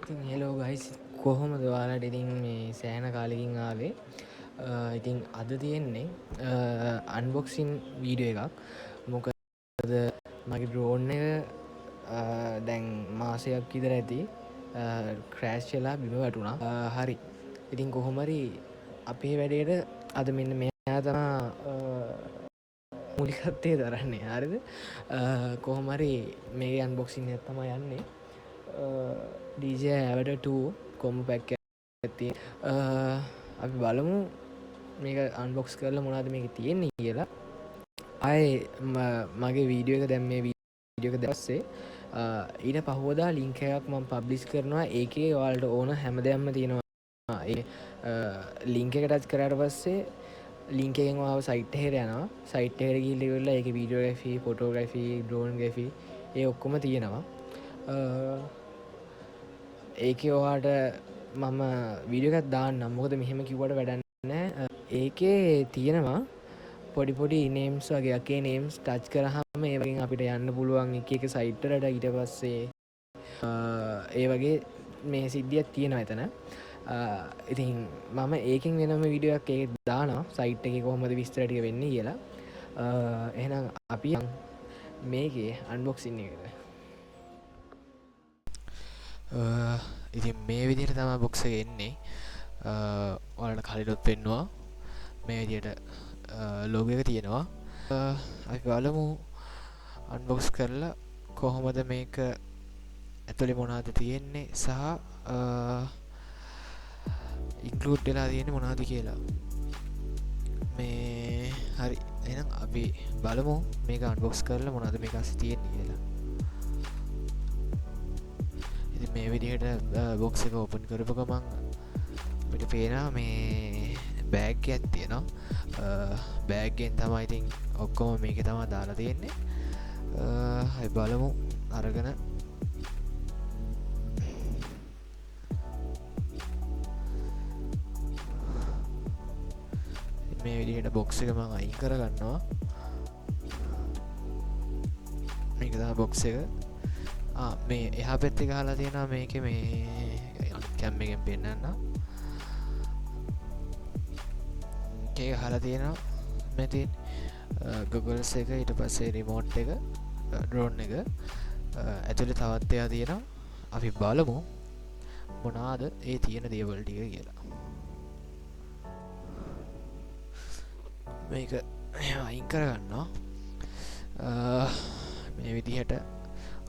ඉතින් hello guys කොහොමද ඔයාලට ඉතින් මේ සෑහෙන කාලෙකින් ආවේ ඉතින් අද තියෙන්නේ අන්බොක්සින් වීඩියෝ එකක් මොකද මගේ ඩ්‍රෝන් එක දැන් මාසයක් විතර ඇති ක්‍රෑෂ් වෙලා බිම වැටුණා හරි ඉතින් කොහොමරි අපේ වැඩේට අද මෙන්න මෙයා තමා මුලිකත්තේ දරන්නේ හරිද කොහොමරි මේ අන්බොක්සින් එක තමයි යන්නේ DJ ඇවට 2 කොම්බ පැක් ඇති අපි බලමු මේක අන්බොක්ස් කරලා මොනාද මේක තියෙන්නේ කියලා අය මගේ වීඩියෝ එක දැම් මේ වීඩියෝ එක දස්සේ ඊට පහෝදා ලිංක එකක් මම පබ්ලිස් කරනවා ඒකේ ඔයාලට ඕන හැම දෙයක්ම තියෙනවා ලිංක එක ටච් කරාට පස්සේ ලිංක එකෙන් ඔයාව සයිට් එකට යනවා සයිට් එකට ගිහිල්ලා ඉවරලා ඒකේ වීඩියෝග්‍රැෆි ෆොටෝග්‍රැෆි ඩ්‍රෝන් ග්‍රැෆි ඒ ඔක්කොම තියෙනවා ඒක ඔයාට මම වීඩියෝකත් දාන්නම් මොකද මෙහෙම කිව්වට වැඩක් ඒකේ තියෙනවා පොඩිපොඩි නේම්ස් වගේ අකේ නේම්ස් ටච් කරාම ඒ වගේ අපිට යන්න පුළුවන් එක එක සයිට් වලට ඊට පස්සේ ඒ වගේ මේ සිද්ධියක් තියෙනවා එතන ඉතින් මම ඒකෙන් වෙනම වීඩියෝ එකක් ඒක දානවා සයිට් එකේ කොහොමද විස්තර ටික වෙන්නේ කියලා එහෙනම් අපි මේකේ අන්බොක්සින් එකට ඉතින් මේ විදිහට තමයි බොක්ස් එක එන්නේ ඔයාලට කලිනුත් පෙන්නවා මේ විදිහට ලෝගෝ එක තියෙනවා අපි බලමු අන්බොක්ස් කරලා කොහොමද මේක ඇතුලේ මොනවද තියෙන්නේ සහ ඉන්ක්ලූඩ් වෙලා තියෙන්නේ මොනවද කියලා මේ හරි එහෙනම් අපි බලමු මේක අන්බොක්ස් කරලා මොනවද මේක අස්සේ තියෙන්නේ කියලා ඉතින් මේ විදිහට බොක්ස් එක ඕපන් කරපු ගමන් අපිට පේනවා මේ බෑග් එකක් තියෙනවා බෑග් එකෙන් තමයි ඉතින් ඔක්කොම මේකේ තමයි දාලා තියෙන්නේ අපි බලමු අරගෙන මේ විදිහට බොක්ස් එක මම අයින් කරගන්නවා මේක තමයි බොක්ස් එක මේ එහා පැත්තේ ගහලා තියෙනවා මේකේ මේ කැම් එකෙන් පෙන්නන්න ඒක ගහලා තියෙනවා මෙතන Googles එක ඊට පස්සේ රිමෝට් එක ඩ්‍රෝන් එක ඇතුලේ තවත් ඒවා තියෙනවා අපි බලමු මොනවාද ඒ තියෙන දේවල් ටික කියලා මේක අයින් කරගන්නවා මේ විදිහට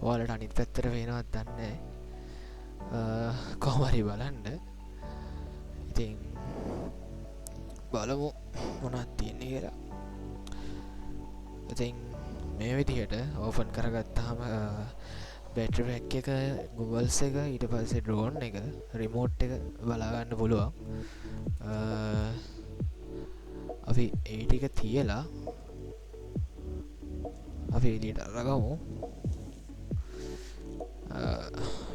ඔයාලට අනිත් පැත්තට වෙනවත් දන්නේ කොහොම හරි බලන්න ඉතින් බලමු මොනවද තියෙන්නේ කියලා ඉතින් මේ විදිහට ඕපන් කරගත්තාම බැටරි පැක් එක Googles එක ඊට පස්සේ ඩ්‍රෝන් එක රිමෝට් එක බලා ගන්න පුළුවන් අපි ඒ ටික තියලා අපි එළියට අරගමු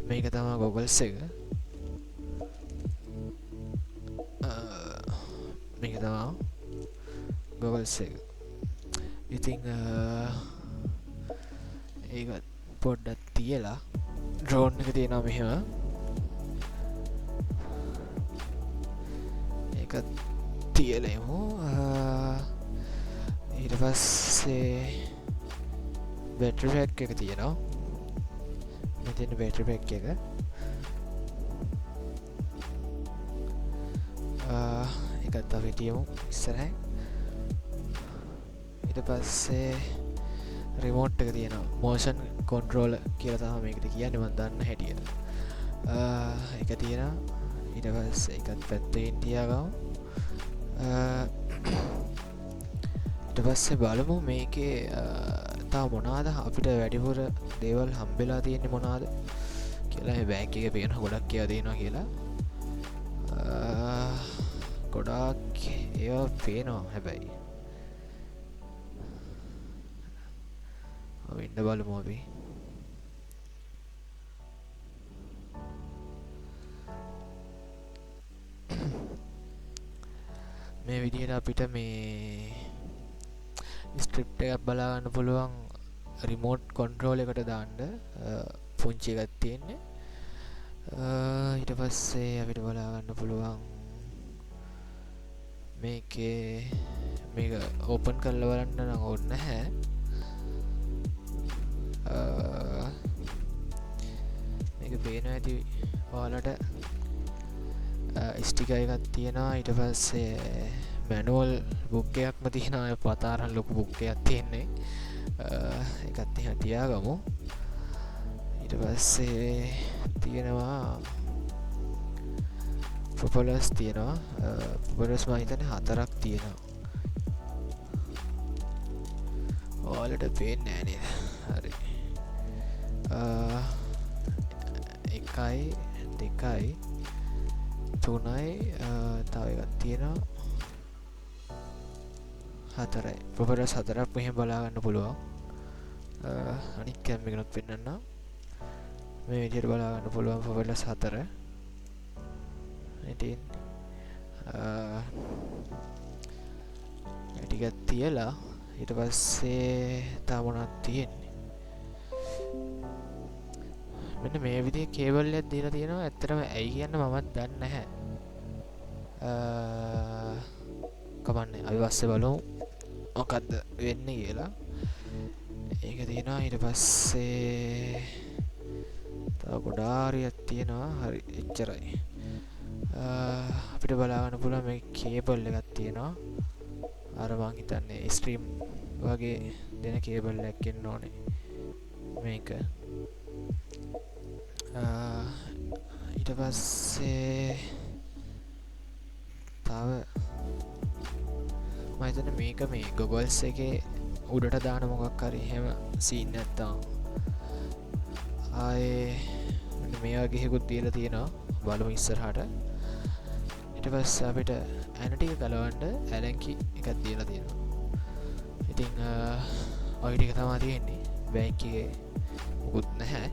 මේක තමයි Googles එක මේක තමයි Googles එක ඉතින් ඒක පොඩ්ඩක් තියලා ඩ්‍රෝන් එක තියෙනවා මෙහෙම ඒක තියලා යමු ඊට පස්සේ බැටරි පැක් එක තියෙනවා මෙතන බැටරි පැක් එක ඒකත් අපි තියමු ඉස්සරහින් ඊට පස්සේ රිමෝට් එක තියෙනවා මෝෂන් කන්ට්‍රෝලර් කියලා තමයි මේකට කියන්නේ මම දන්න හැටියට ඒක තියෙනවා ඊට පස්සේ ඒකත් පැත්තකින් තියාගමු ඊට පස්සේ බලමු මේකේ තව මොනවාද අපිට වැඩිපුර දේවල් හම්බෙලා තියෙන්නේ මොනවාද කියලා මේ බෑග් එකේ පේන ගොඩක් ඒවා තියෙනවා කියලා ගොඩාක් ඒවා පේනවා හැබැයි ඉන්න බලමු අපි මේ විදිහට අපිට මේ ස්ක්‍රිප්ට් එකක් බලා ගන්න පුළුවන් රිමෝට් කන්ට්‍රෝල් එකට දාන්න පුංචි එකක් තියෙන්නේ ඊට පස්සේ අපිට බලාගන්න පුළුවන් මේකේ මේක ඕපන් කරලා බලන්න නම් ඕනේ නැහැ. මේක පේනවා ඇති ඔයාලට ස්ටිකර් එකක් තියෙනවා. ඊට පස්සේ මැනුවල් බුක් එකක්ම තියෙනවා. පතාරන් ලොකු බුක් එකක් තියෙන්නේ. ඒකත් එහෙම තියාගමු. ඊට පස්සේ තියෙනවා ප්‍රොපලර්ස් තියෙනවා. ප්‍රොපලර්ස් මම හිතන්නේ 4ක් තියෙනවා. ඔයාලට පේන්නේ නැහැ නේද? හරි. 1යි 2යි 3යි තව එකක් තියෙනවා 4යි. ප්‍රොපලර්ස් 4ක් මෙහෙම බලා ගන්න පුළුවන්. අනිත් කැම් එකනොත් පෙන්නන්න. මේ විදිහට බලා ගන්න පුළුවන් ප්‍රොපලර්ස් 4. ඉතින් ටිකක් තියලා ඊට පස්සේ තව මොනවද තියෙන්නේ? මෙන්න මේ විදිහේ කේබල් එකක් දීලා තියෙනවා. ඇත්තටම ඇයි කියන්නේ මමත් දන්නේ නැහැ. කමන්නේ අපි පස්සේ බලමු මොකද්ද වෙන්නේ කියලා. ඒක තියෙනවා. ඊට පස්සේ තව ගොඩාරියක් තියෙනවා. හරි එච්චරයි. අපිට බලා ගන්න පුළුවන් මේ කේබල් එකක් තියෙනවා. අර මං හිතන්නේ ස්ට්‍රීම් වගේ දෙන කේබල් එකක් එන්න ඕනේ මේක. ඊට පස්සේ තව මම හිතන්නේ මේක මේ Googles එකේ උඩට දාන මොකක් හරි එහෙම සීන් නැත්තම් ආයේ මේ වගේ එකකුත් දීලා තියෙනවා. බලමු ඉස්සරහට. ඊට පස්සේ අපිට ඇන ටික ගලවන්න ඇලන්කි එකක් දීලා තියෙනවා. ඉතින් ඔය ටික තමයි තියෙන්නේ. බෑග් එකේ මොකුත් නැහැ.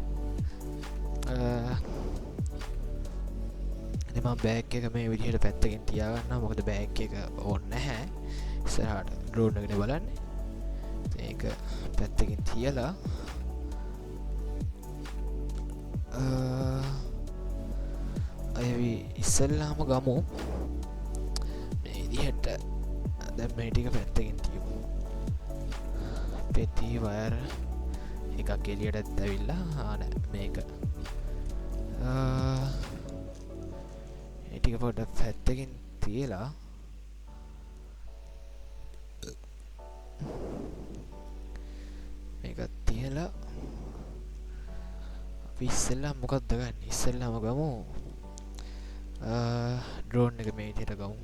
ඉතින් මම බෑග් එක මේ විදිහට පැත්තකින් තියාගන්නවා. මොකද බෑග් එක ඕනේ නැහැ. ඉස්සරහට ඩ්‍රෝන් එකනේ බලන්නේ. ඒක පැත්තකින් තියලා අයවි ඉස්සෙල්ලාම ගමු මේ විදිහට. දැන් මේ ටික පැත්තකින් තියමු. පෙති වයර් එකක් එළියටත් ඇවිල්ලා නෑ මේක. ඒ ටික පොඩ්ඩක් පැත්තකින් තියලා මේක තියලා අපි ඉස්සෙල්ලා මොකක්ද ගන්න? ඉස්සෙල්ලාම ගමු ඩ්‍රෝන් එක මේ විදිහට ගමු.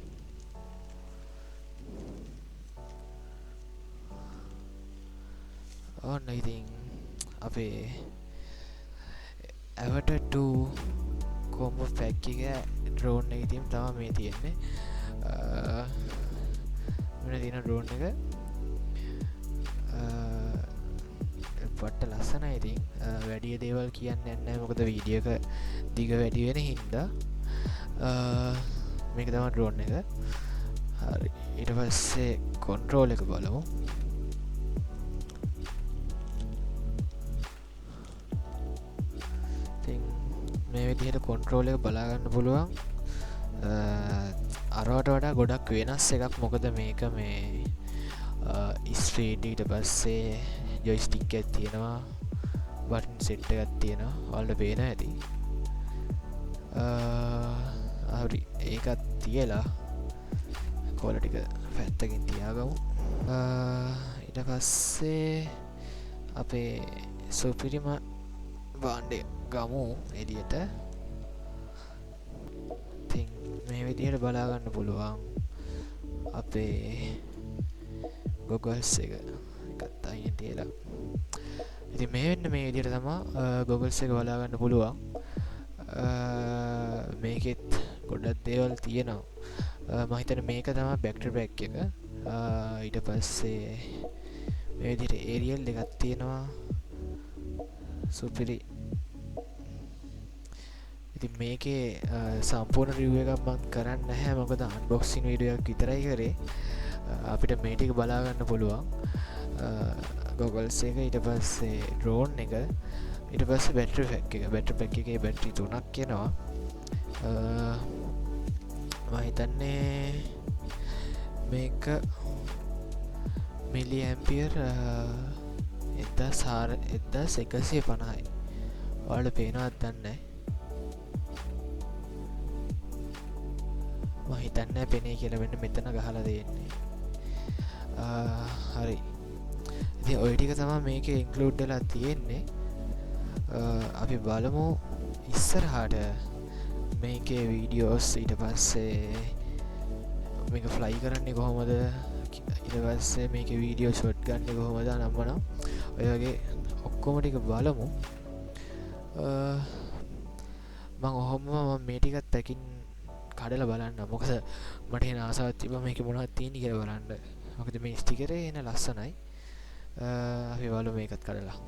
ඔන්න ඉතින් අපේ Avatar 2 කොම්බෝ පැක් එක ඩ්‍රෝන් එකේ තියෙන තමයි මේ තියෙන්නේ. මෙන්න තියෙන ඩ්‍රෝන් එක පට්ට ලස්සනයි. ඉතින් වැඩි දේවල් කියන්නේ නැහැ. මොකද වීඩියෝ එක දිග වැඩි වෙන හින්දා මේක තමයි ඩ්‍රෝන් එක. හරි. ඊට පස්සේ කන්ට්‍රෝල් එක බලමු. ඉතින් මේ විදිහට කන්ට්‍රෝල් එක බලා ගන්න පුළුවන්. අරවට වඩා ගොඩක් වෙනස් එකක්. මොකද මේක මේ ස්ට්‍රීට් ඊට පස්සේ ජොයිස්ටික් එකක් තියෙනවා. බටන් සෙට් එකක් තියෙනවා. ඔයාලට පේනවා ඇති. හරි. ඒකත් තියලා කෝල ටික පැත්තකින් තියාගමු. ඊට පස්සේ අපේ සුපිරිම බාණ්ඩය ගමු එළියට. ඉතින් මේ විදිහට බලා ගන්න පුළුවන් අපේ Googles එක එකත් අයින් තියලා. ඉතින් මේ වෙන්න මේ විදිහට තමයි Googles එක බලා ගන්න පුළුවන්. මේකෙත් ගොඩක් දේවල් තියෙනවා. මම හිතන්නේ මේක තමයි බැක්ටරි පැක් එක. ඊට පස්සේ මේ විදිහට ඒරියල් එකක් තියෙනවා. සුපිරි. ඉතින් මේකේ සම්පූර්ණ රිවිව් එකක් මම කරන්නේ නැහැ. මොකද අන්බොක්සින් වීඩියෝ එකක් විතරයි කරේ. අපිට මේ ටික බලා ගන්න පුළුවන්. Googles එක ඊට පස්සේ ඩ්‍රෝන් එක ඊට පස්සේ බැටරි පැක් එකේ බැටරි 3ක් එනවා. මම හිතන්නේ මේක මිලි ඇම්පියර් 1150යි. ඔයාලට පේනවද දන්නේ නැහැ. මම හිතන්නේ පේනේ කියලා. මෙන්න මෙතන ගහලා තියෙන්නේ. හරි. ඉතින් ඔය ටික තමයි මේකේ ඉන්ක්ලූඩ් වෙලා තියෙන්නේ. අපි බලමු ඉස්සරහට මේකේ වීඩියෝස්. ඊට පස්සේ මේක ෆ්ලයි කරන්නේ කොහොමද, ඊට පස්සේ මේකේ වීඩියෝ ෂොට් ගන්න කොහොමද නම්මනම් ඔය වගේ ඔක්කොම ටික බලමු. මම මේ ටිකත් පැකින් කඩලා බලන්න. මොකද මට එන ආසාවක් තිබ්බා මේකේ මොනවද තියෙන්නේ කියලා බලන්න. මොකද මේ ස්ටිකරේ එන ලස්සනයි. අපි බලමු මේකත් කඩලා.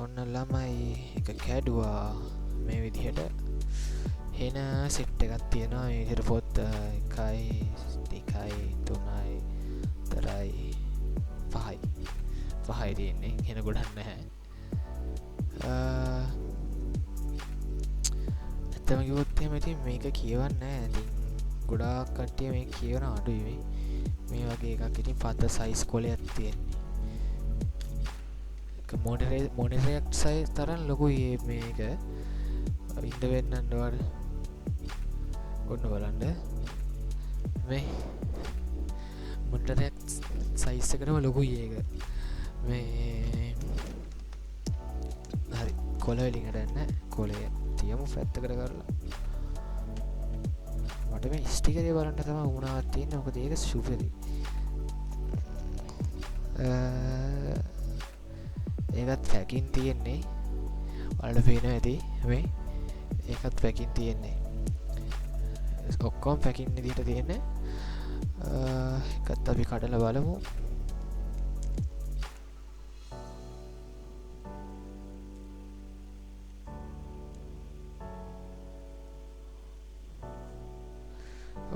ඔන්න ළමයි එක කැඩුවා මේ විදිහට. එන සෙට් එකක් තියෙනවා. මේ විදිහට පොත් 1 2 3 4යි 5යි තියෙන්නේ. එන ගොඩක් නැහැ. ඇත්තම කිව්වොත් එහෙම ඉතින් මේක කියවන්නේ නැහැ. ඉතින් ගොඩාක් කට්ටිය මේක කියවන අඩුයි. මේ වගේ එකක් ඉතින් පත සයිස් කොලයක් තියෙන්නේ. මොනිටරයක් සයිස් තරම් ලොකුයි මේක. ඉඳ වෙන්නන්න වල ඔන්න බලන්න. මේ මොනිටරයක් සයිස් එකටම ලොකුයි ඒක. මේ හරි කොළ වලින් හදන්න. කොළේ තියමු පැත්තකට කරලා. මට මේ ස්ටිකරේ බලන්න තමයි උනාවක් තියෙන්නේ. මොකද ඒක සුපරි. ඒකත් පැකින් තියෙන්නේ. ඔයාලට පේනවා ඇති මේ. ඒකත් පැකින් තියෙන්නේ. ඔක්කොම පැකින් විදිහට තියෙන්නේ. ඒකත් අපි කඩලා බලමු.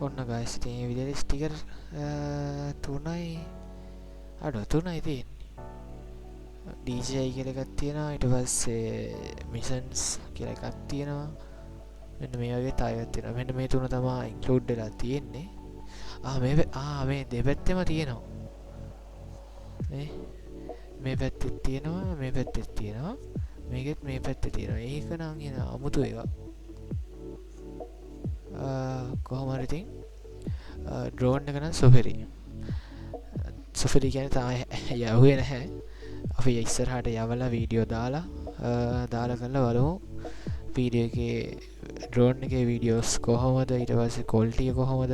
ඔන්න guys ඉතින් මේ විදිහට ස්ටිකර් 3යි තියෙන්නේ. DJI කියලා එකක් තියෙනවා. ඊට පස්සේ මිෂන්ස් කියලා එකක් තියෙනවා. මෙන්න මේ වගේ තායයක් තියෙනවා. මෙන්න මේ තුන තමයි ඉන්ක්ලූඩ් වෙලා තියෙන්නේ. මේ දෙපැත්තෙම තියෙනවා. මේ පැත්තෙත් තියෙනවා, මේ පැත්තෙත් තියෙනවා. මේකෙත් මේ පැත්තේ තියෙනවා. ඒක නම් එන අමුතු එකක්. කොහොම හරි ඉතින් ඩ්‍රෝන් එක නම් සුපිරි කියන්නේ තාම යවුවේ නැහැ. අපි ඉස්සරහට යවලා වීඩියෝ දාලා කරලා බලමු වීඩියෝ එකේ ඩ්‍රෝන් එකේ වීඩියෝස් කොහොමද, ඊට පස්සේ ක්වොලිටි එක කොහොමද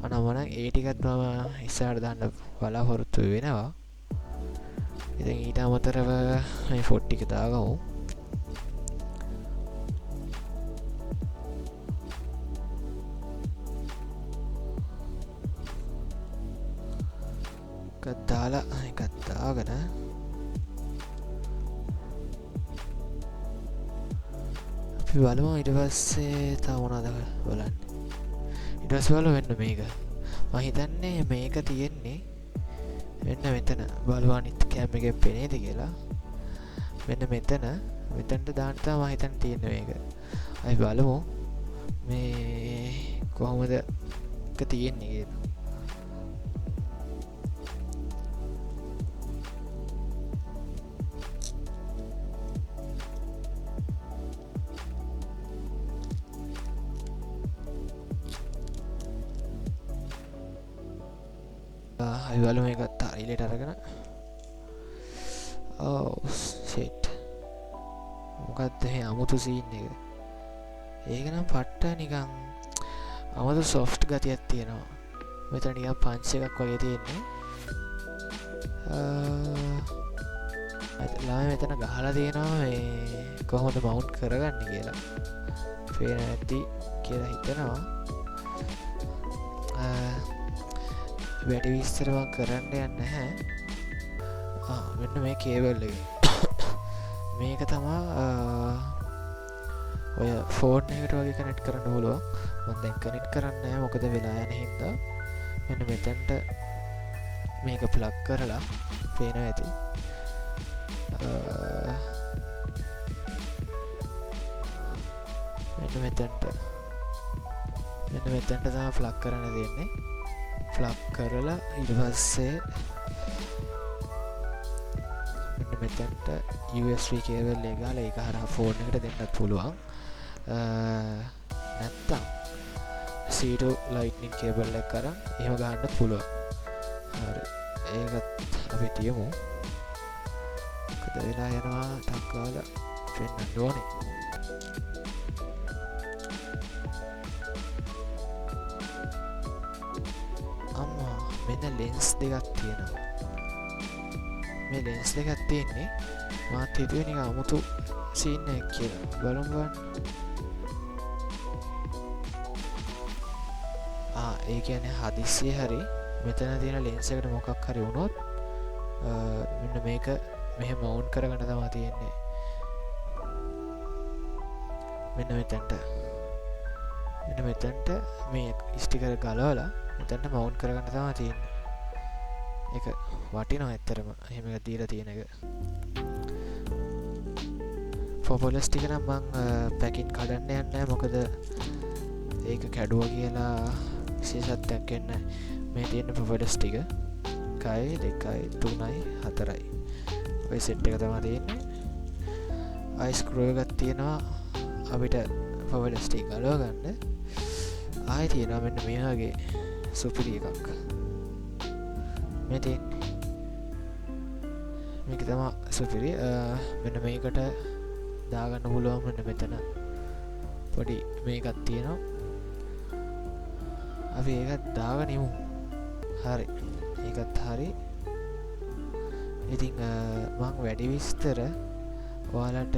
අනවනම් ඒ ටිකත් මම ඉස්සරහට දාන්න බලාපොරොත්තු වෙනවා. ඉතින් ඊට අමතරව මේ ෆොට් ටික දාගමු. එකක් දාගෙන අපි බලමු. ඊට පස්සේ තව මොනවද බලන්නේ. ඊට පස්සේ බලමු මෙන්න මේක. මම හිතන්නේ මේක තියෙන්නේ මෙන්න මෙතන. බලමු අනිත් කැම් එකේ පේනේද කියලා. මෙන්න මෙතනට දාන්න තමයි මම හිතන්නේ තියෙන්නේ මේක. අපි බලමු මේ කොහොමද එක තියෙන්නේ කියලා. අපි බලමු මේකත් හරියට අරගෙන. shit. මොකක්ද මේ අමුතු සීන් එක. ඒක නම් පට්ට නිකන් අමුතු සොෆ්ට් ගතියක් තියෙනවා. මෙතන නිකන් පන්ච් එකක් වගේ තියෙන්නේ. ළමයි මෙතන ගහලා තියෙනවා මේ කොහොමද මවුන්ට් කරගන්නේ කියලා. පේන නැති කියලා හිතනවා. වැඩි විස්තර මම කරන්න යන්නේ නැහැ. මෙන්න මේ කේබල් එක. මේක තමයි ඔය ෆෝන් එකට වගේ කනෙක්ට් කරන්න පුළුවන්. මම දැන් කනෙක්ට් කරන්නේ නැහැ මොකද වෙලා යන හින්දා. මෙන්න මෙතනට මේක ප්ලග් කරලා පේනවා ඇති. මෙන්න මෙතනට තමයි ප්ලග් කරන්න දෙන්නේ. ප්ලග් කරලා ඊට පස්සේ මෙන්න මෙතනට USB කේබල් එක ගාලා ඒක හරහා ෆෝන් එකට දෙන්නත් පුළුවන්. නැත්තම් C2 lightning cable එක කරන් එහෙම ගන්නත් පුළුවන්. හරි. ඒකත් අපි තියමු. මොකද වෙලා යනවා ටක් ගාලා පෙන්නන්න ඕනේ. අම්මා මෙන්න ලෙන්ස් දෙකක් තියෙනවා. මේ ලෙන්ස් දෙකක් තියෙන්නේ මාත් හිතුවේ නිකන් අමුතු සීන් එකක් කියලා. බලමු බලන්න. ඒ කියන්නේ හදිස්සියේ හරි මෙතන තියෙන ලෙන්ස් එකට මොකක් හරි වුණොත් මෙන්න මේක මෙහෙම මවුන්ට් කරගෙන තමයි තියෙන්නේ. මෙන්න මෙතනට මේ ස්ටිකර් ගලවලා මෙතනට මවුන්ට් කරගෙන තමයි තියෙන්නේ. ඒක වටිනවා ඇත්තටම එහෙම එකක් දීලා තියෙන එක. ෆොපොලස් ටික නම් මං පැකින් කඩන්න යන්නේ නැහැ මොකද ඒක කැඩුවා කියලා විශේෂත්වයක් වෙන්නේ මේ තියෙන ෆොපොලස් ටික 1 2 3 4යි. ඔය සෙට් එක තමයි තියෙන්නේ. ආයි ස්ක්‍රූ එකක් තියෙනවා අපිට ෆොපොලස් ටික ගලව ගන්න. ආයි තියෙනවා මෙන්න මේ වගේ සුපිරි එකක්. මේ තියෙන්නේ මේක තමයි සුපිරි. මෙන්න මේකට දාගන්න පුළුවන්. මෙන්න මෙතන පොඩි මේකක් තියෙනවා. අපි ඒකත් දාගෙන ඉමු. හරි. ඒකත් හරි. ඉතින් මම වැඩි විස්තර ඔයාලට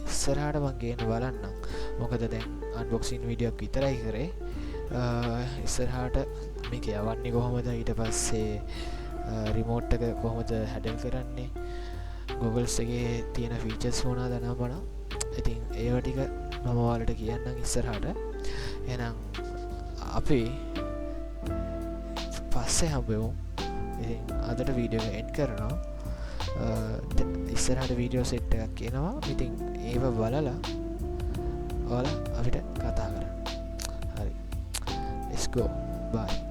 ඉස්සරහට මම ගේන්න බලන්නම්. මොකද දැන් අන්බොක්සින් වීඩියෝ එකක් විතරයි කරේ. ඉස්සරහට මේක යවන්නේ කොහොමද, ඊට පස්සේ රිමෝට් එක කොහොමද හැඩල් කරන්නේ, Googles එකේ තියෙන ෆීචර්ස් මොනවද නම්බන. ඉතින් ඒව ටික මම ඔයාලට කියන්නම් ඉස්සරහට. එහෙනම් අපි පස්සේ හම්බෙමු. ඉතින් අදට වීඩියෝ එක එන්ඩ් කරනවා. ඉස්සරහට වීඩියෝ සෙට් එකක් කියනවා. ඉතින් ඒව බලලා ඔයාලා අපිට කතා කරන්න. හරි. Let's go. Bye.